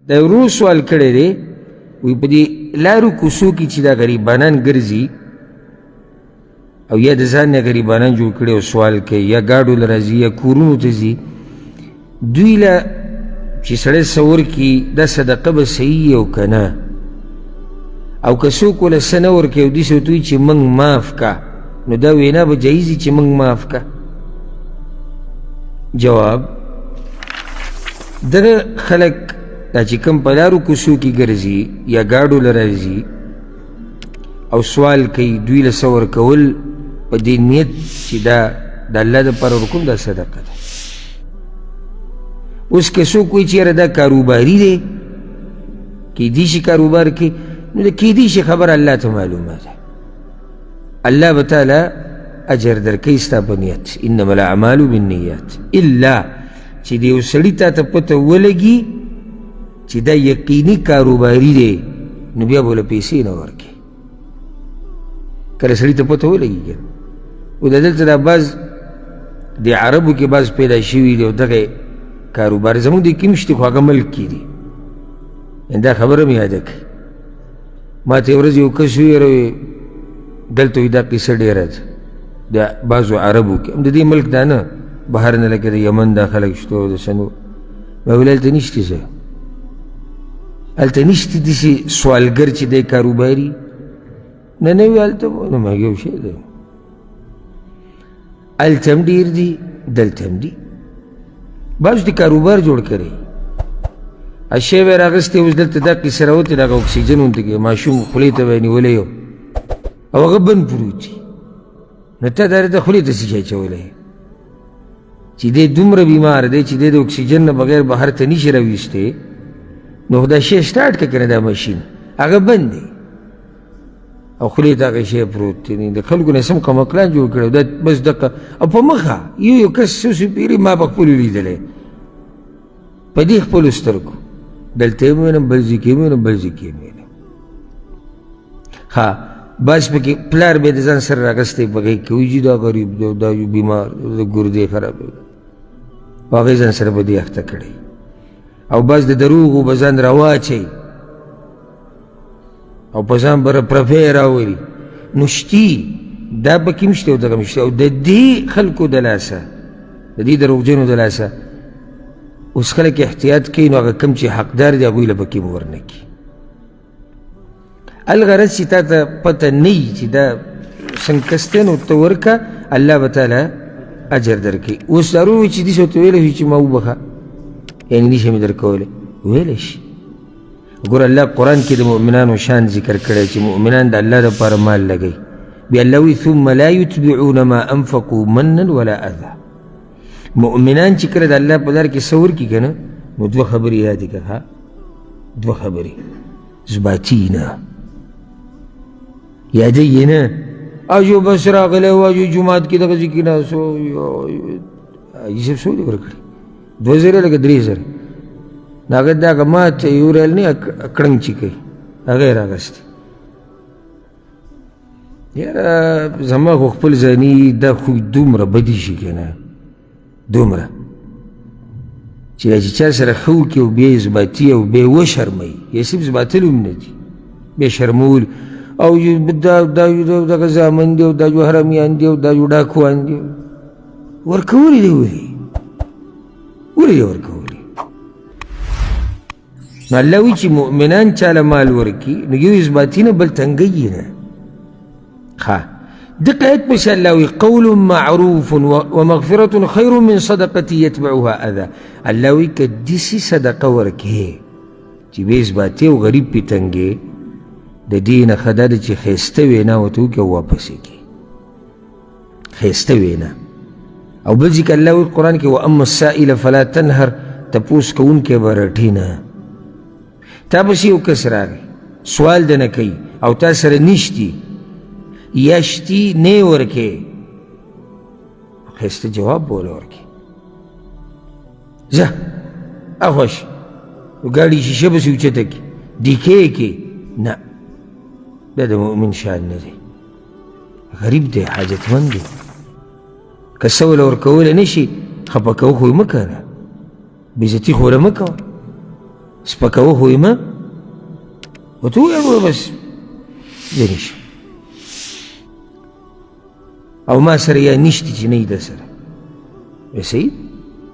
د ورو سوال کړی دی وی په دې لارو کوڅو کې چې دا غریبانان ګرځي او یا د ځان نه غریبانان جوړ کړي او سوال کوي یا ګاډو له راځي یا کورونو ته ځي دوی له چې سړی تصور کړي دا صدقه به صحیح او که نه او که څوک ورله څه نه ورکوي او داسې ورته وایي چې موږ معاف که نو دا وینا به جایز وي چې موږ معاف که جواب دغه خلک دا چې کوم په لارو کوڅو کې ګرځي یا ګاډو له راځي او سوال کوي دوی له څه ورکول په دې نیت چې دا د الله دپاره ورکوم دا صدقه ده اوس که څوک وایي چې یاره دا کاروباري دی کیدی شي کاروبار کې نو د کیدی شي خبره الله ته معلومه ده الله به تعالی اجر درکوي ستا په نیت انما الاعمال بالنیات الا چې د یو سړي تا ته پته ولګي چې دا یقیني کاروباري دی نو بیا به له پیسې نه ورکړي کله سړي ته پته ولګي که او د دلته دا بعض د عربو کې بعض پیدا شوي دي او دغه کاروبار زموږ د کې نشته خو هغه ملک کې دي دا خبره مې یاده کړي ما ته یو ورځ یو کس وویل دلته وایي دا قصه ډېره ده د بعضو عربو کې هم د دې ملک دا نه بهر نه لکه د یمن دا خلک شته او د سنو ما ویل هلته نشته څه هلته نشته داسې سوالګر چې دی کاروباري نه نه وي هلته نو ما یو شی دی هلته هم ډېر دي دلته هم دي بعضو د کاروبار جوړ کړی شی به یې راغستی اوس دلته دا قصه راوتې د هغه اکسیجن غوندې کې ماشوم خولې ته به یې نیولی او هغه بند پروت وي نو ته دا د خولې ته څه شی اچولی چې دی دومره بیمار دی چې دی د اکسیجن نه بغیر بهر ته نشي راویستی نو خو دا شی سټارټ که که نه دا ماشین هغه بند دی او خولې ته هغه شی پروت دی د خلکو نه سم قمقلان جوړ کړی دا بس دقه او په مخه یو یو کس څه پیري ما په خپلو لیدلی په دې خپلو سترګو دلته یې ووینم بل ځای کې یې ووینم بل ځای کې یې ووینم ها بعض پکې پلار به یې د ځان سره راغستی په هغې کې وایي چې دا غریب دی دا یو بیمار دی د ګردې خراب دی او هغې ځان سره به دې اخته کړی او بعض د دروغو به ځان راواچوي او په ځان به رپرپی راولي نو شتي دا پکې هم شته او دغه هم شته او د دې خلکو د لاسه د دې دروغجنو د لاسه اوس خلک احتیاط کوي نو هغه کوم چې حقدار دي هغوی له پکې به ورنه کړي الغرض چې تا ته پته نه وي چې دا څنګه کس دی نو ته ورکه الله به تعالی اجر درکوي اوس هغه ووایي چې داسې ورته ویلی شي چې ما وبخه یعنې نشي مې درکولی ویلی شي ګوره الله قرآن کې د مؤمنانو شان ذکر کړی چې مؤمنان د الله دپاره مال لګوي بیا الله وایي ثم لا یتبعون ما انفقوا منا ولا اذى مؤمنان چې کله د الله په لار کې څه ورکړي که نه نو دوه خبرې یادې کړه ها دوه خبرې ثباتي نه یادوي یې نه اجو بس راغلی و اجو جومات کې دغه ځای کې ناست حاجي صاحب څو دې ورکړي 2000 لکه 3000 نو هغه د هغه ماته یو ریال نه کړنګ چې کوي هغه یې راغستی یاره زما خو خپل ځاني دا خو دومره بدي شي که نه دومره چې دا چې چا سره ښه وکړي او بیا یې ثباتي او بیا یې وشرموي یا صرف ثباتلي هم نه دي بیا شرمول او دا دغه زامن دی او دا جو حرامیان دي او دا جو ډاکوان دي ورکولي دي ولې ورکولي نو الله وایي چې مؤمنان چاله مال ورکړي نو یو ثباتي نه بل تنګی یې نه ښه دقه آیت پسې الله وایي قول معروف ومغفرة خیر من صدقة یتبعها اذى الله وایي که داسې صدقه ورکړې چې بې ثباتي او غریب پې تنګې د دې نه ښه دا ده چې ښایسته وینا ورته وکړي او واپس یې کړي ښایسته وینا او بل ځای کې الله وایي قرآن کې واما السائل فلا تنهر تپوس کوونکی به رټې نه تا پسې یو کس راغی سوال د نه کوي او تا سره نشتي یا شتي نه یې ورکې ښایسته جواب به وله ورکې ځه اخوش ګاډي شیشه پسې اوچته کړي دیکې یې کړي نه دا د مؤمن شان نه دی غریب دی حاجتمند دی که څه وله ورکولی نه شي خفه کوه خو یې مه کوه بېزتي خو وله مه کوه سپکوه خو یې مه ورته وویل بس زه نشم او ما سره یا نشتی چې نه یې ده سره وی سید